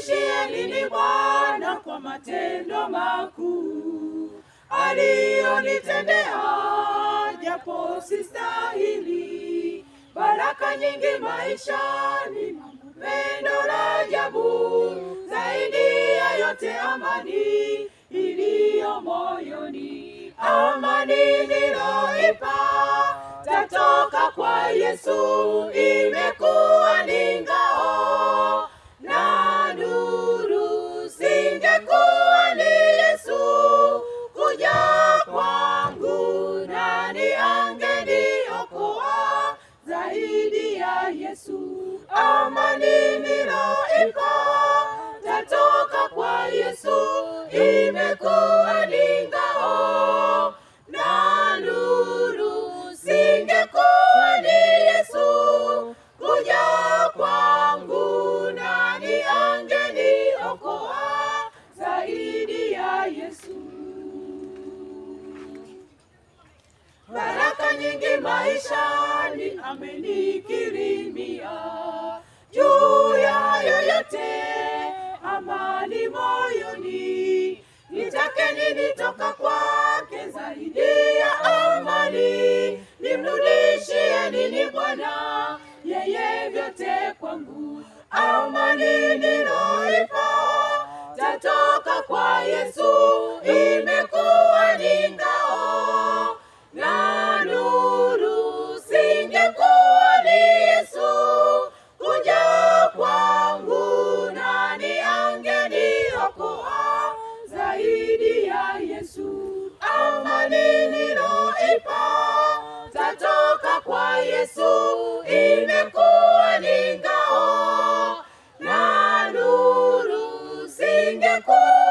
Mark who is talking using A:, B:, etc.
A: nimrudishie nini Bwana kwa matendo makuu aliyonitendea, japo sistahili. Baraka nyingi maishani, pendo la ajabu, zaidi ya yote amani iliyo moyoni. Amani niloipata toka kwa Yesu, imekuwa ni ngao na nuru. Singekuwa ni Yesu kuja kwangu, nani angeniokoa zaidi ya Yesu? Amani niloipata toka kwa Yesu, imekuwa ni ngao na nuru. Singekuwa ni Yesu kuja kwangu, nani angeniokoa zaidi ya Yesu? Baraka nyingi maishani amenikirimia, juu ya yoyote amani moyoni. Nitake nini toka kwake zaidi ya amani? Nimrudishie nini Bwana, yeye vyote kwangu. Amani niloipata toka kwa Yesu, imekuwa ni ngao na nuru. Singekuwa ni Yesu kuja kwangu, nani angeniokoa zaidi ya Yesu? Amani niloipata toka kwa Yesu, imekuwa ni ngao na nuru. Singekuwa